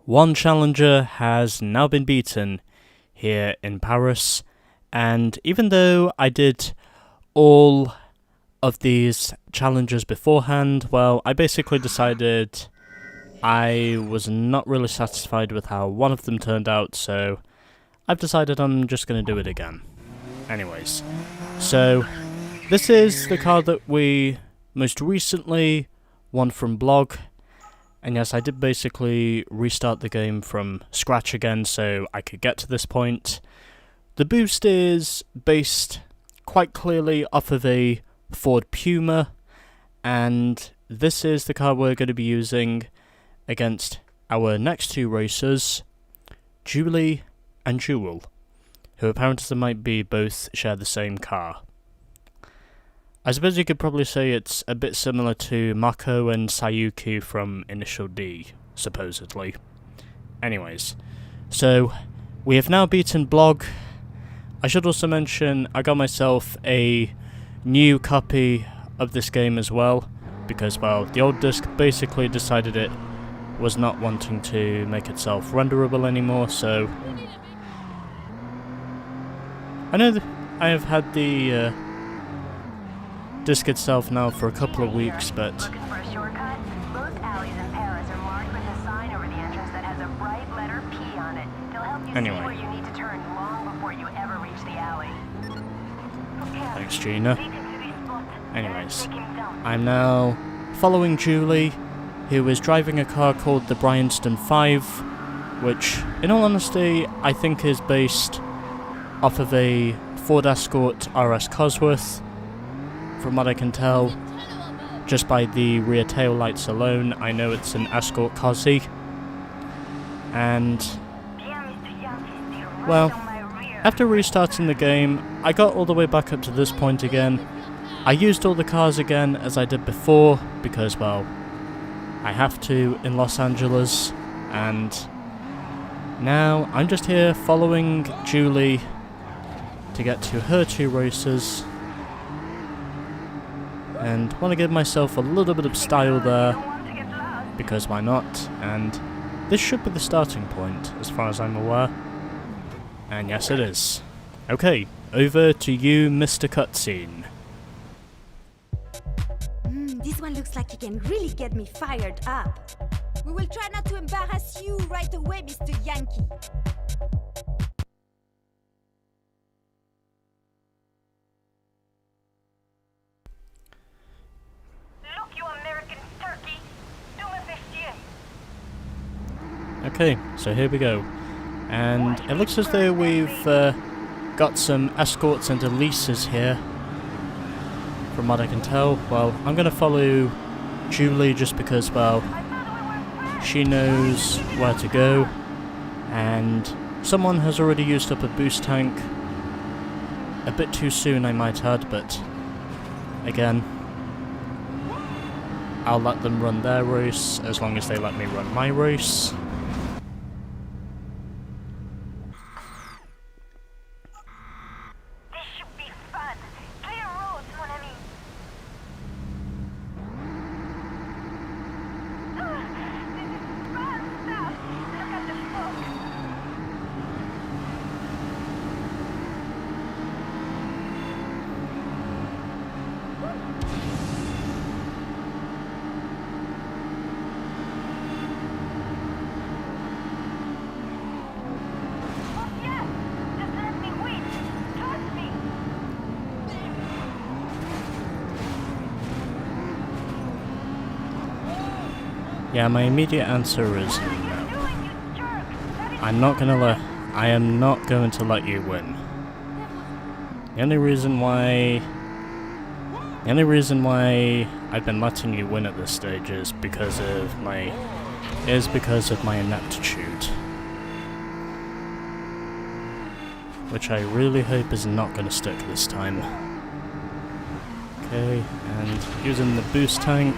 One challenger has now been beaten here in Paris, and even though I did all of these challenges beforehand, well, I basically decided I was not really satisfied with how one of them turned out, so I've decided I'm just going to do it again. Anyways, so this is the car that we most recently won from Blog. And yes, I did basically restart the game from scratch again so I could get to this point. The boost is based quite clearly off of a Ford Puma, and this is the car we're going to be using against our next two racers, Julie and Jewel, who apparently might be both share the same car. I suppose you could probably say it's a bit similar to Mako and Sayuki from Initial D, supposedly. Anyways, so we have now beaten Blog. I should also mention I got myself a new copy of this game as well, because, well, the old disc basically decided it was not wanting to make itself renderable anymore, so I know that I have had the disc itself now for a couple of weeks, but Looking for a shortcut? Most alleys in Paris are marked with a sign over the entrance that has a bright letter P on it. They'll help you Anyway. see where you need to turn long before you ever reach the alley. thanks, Gina. Anyways, I'm now following Julie, who is driving a car called the Bryanston 5, which, in all honesty, I think is based off of a Ford Escort RS Cosworth. From what I can tell, just by the rear tail lights alone, I know it's an Escort Cosy. And, well, after restarting the game, I got all the way back up to this point again. I used all the cars again as I did before, because, well, I have to in Los Angeles, and now I'm just here following Julie to get to her two races. And want to give myself a little bit of style there, because why not? And this should be the starting point, as far as I'm aware. And yes, it is. Okay, over to you, Mr. Cutscene. This one looks like it can really get me fired up. We will try not to embarrass you right away, Mr. Yankee. Okay, so here we go. And it looks as though we've got some escorts and leases here, from what I can tell. Well, I'm going to follow Julie just because, well, she knows where to go. And someone has already used up a boost tank. A bit too soon, I might add, but again, I'll let them run their race as long as they let me run my race. Yeah, my immediate answer is no. I am not going to let you win. The only reason why I've been letting you win at this stage is because of my ineptitude. Which I really hope is not going to stick this time. Okay, and using the boost tank.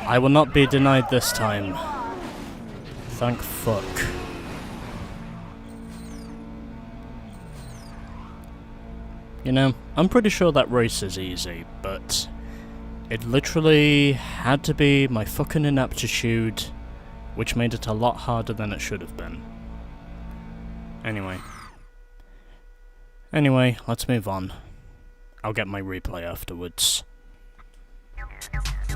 I will not be denied this time. Thank fuck. You know, I'm pretty sure that race is easy, but it literally had to be my fucking ineptitude which made it a lot harder than it should have been. Anyway, let's move on. I'll get my replay afterwards.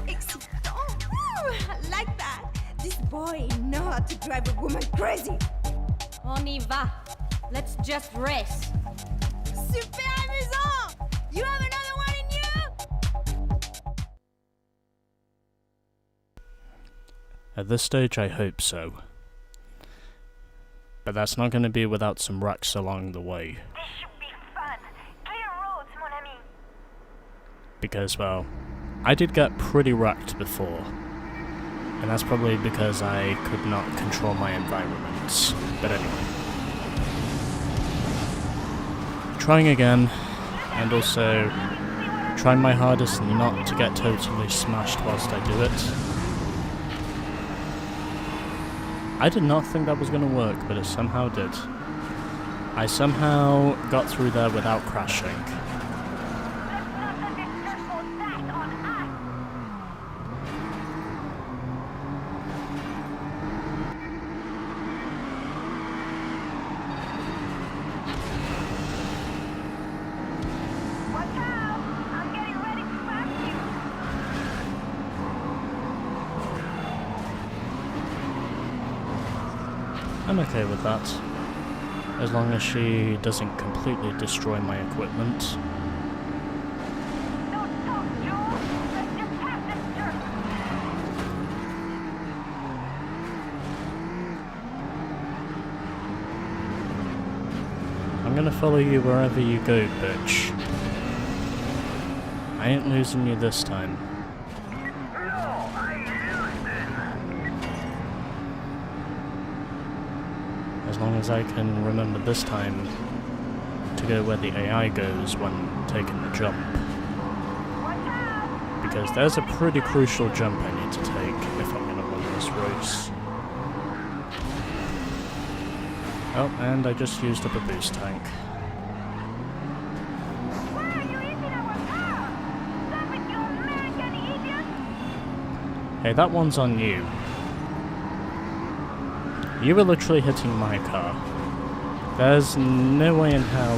Excitant! Ooh, I like that! This boy knows how to drive a woman crazy! On y va. Let's just race. Super amusant! You have another one in you? At this stage, I hope so. But that's not going to be without some wrecks along the way. This should be fun. Clear roads, mon ami. Because, well, I did get pretty wrecked before. And that's probably because I could not control my environments. But anyway. Trying again, and also trying my hardest not to get totally smashed whilst I do it. I did not think that was going to work, but it somehow did. I somehow got through there without crashing. Let's not let this circle stand on us. Watch out! I'm getting ready to pass you. I'm okay with that. As long as she doesn't completely destroy my equipment. Don't talk, Jewel. Let's just pass this circle. I'm gonna follow you wherever you go, bitch. I ain't losing you this time. As long as I can remember this time to go where the AI goes when taking the jump. Watch out! Because there's a pretty crucial jump I need to take if I'm gonna win this race. Oh, and I just used up a boost tank. Why are you eating our car? Stop it, you American idiot! Hey, that one's on you. You were literally hitting my car. There's no way in hell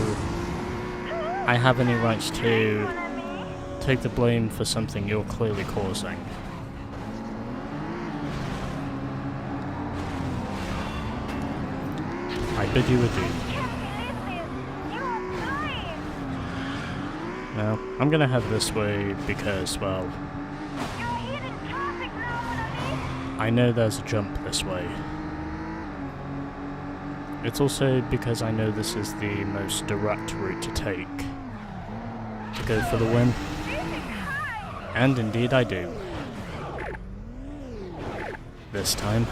I have any rights to take the blame for something you're clearly causing. I bid you adieu. You are flying! Now, I'm gonna head this way because, well, You're hitting traffic now, mon ami! I know there's a jump this way. It's also because I know this is the most direct route to take. To go for the win. And indeed I do. This time.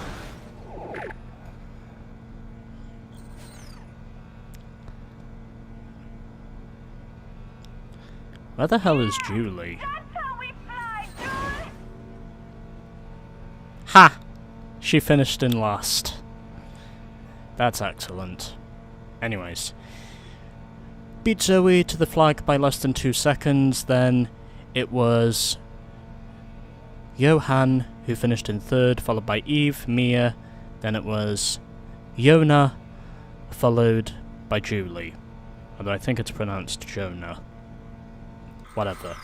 Where the hell is Julie? That's how we fly, Jewel! Ha! She finished in last. That's excellent. Anyways. Beat Zoe to the flag by less than 2 seconds, then it was Johan who finished in third, followed by Eve, Mia, then it was Yona, followed by Julie. Although I think it's pronounced Jonah. Whatever.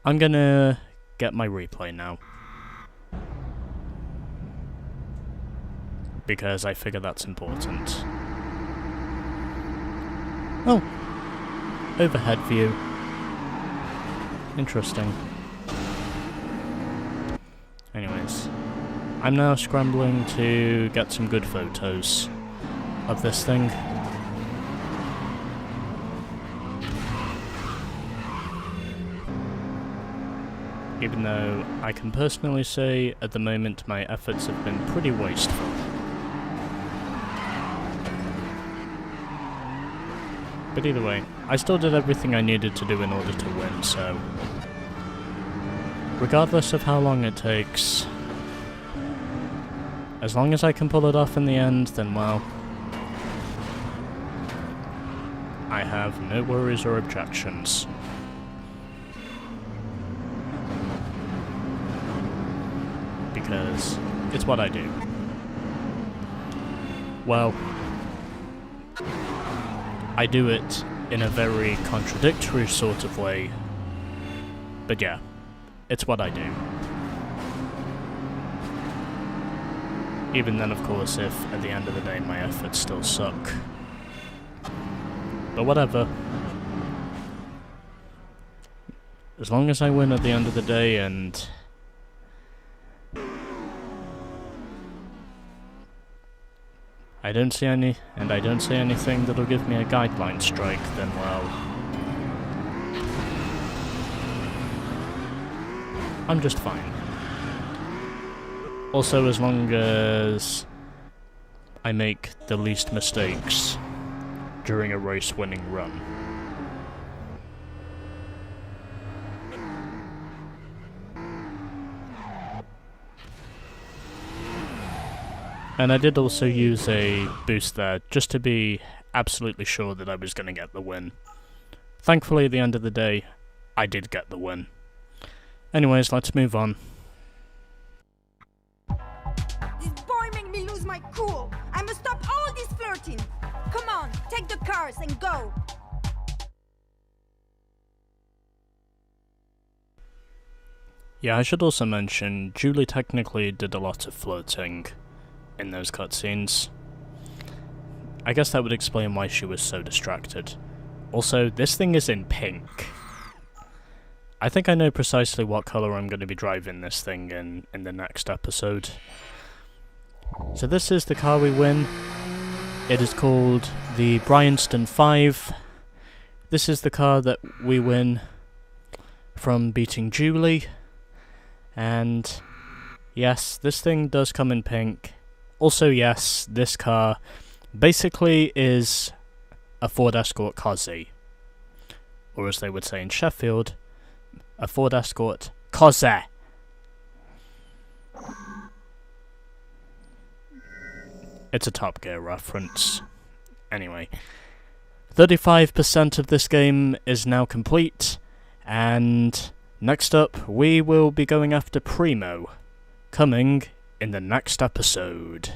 I'm gonna get my replay now. Because I figure that's important. Oh! Overhead view. Interesting. Anyways. I'm now scrambling to get some good photos of this thing. Even though I can personally say at the moment my efforts have been pretty wasteful. But either way, I still did everything I needed to do in order to win, so regardless of how long it takes, as long as I can pull it off in the end, then well, I have no worries or objections. Because because it's what I do. Well, I do it in a very contradictory sort of way, but yeah, it's what I do. Even then, of course, if at the end of the day my efforts still suck. But whatever. As long as I win at the end of the day and I don't see anything that'll give me a guideline strike, then well, I'm just fine. Also, as long as I make the least mistakes during a race-winning run. And I did also use a boost there, just to be absolutely sure that I was going to get the win. Thankfully, at the end of the day, I did get the win. Anyways, let's move on. This boy make me lose my cool. I must stop all this flirting. Come on, take the cars and go. Yeah, I should also mention, Julie technically did a lot of flirting in those cutscenes. I guess that would explain why she was so distracted. Also, this thing is in pink. I think I know precisely what colour I'm going to be driving this thing in the next episode. So this is the car we win. It is called the Bryanston 5. This is the car that we win from beating Julie. And yes, this thing does come in pink. Also, yes, this car basically is a Ford Escort Cozzy. Or as they would say in Sheffield, a Ford Escort Cozzy. It's a Top Gear reference. Anyway, 35% of this game is now complete, and next up we will be going after Primo, coming in the next episode.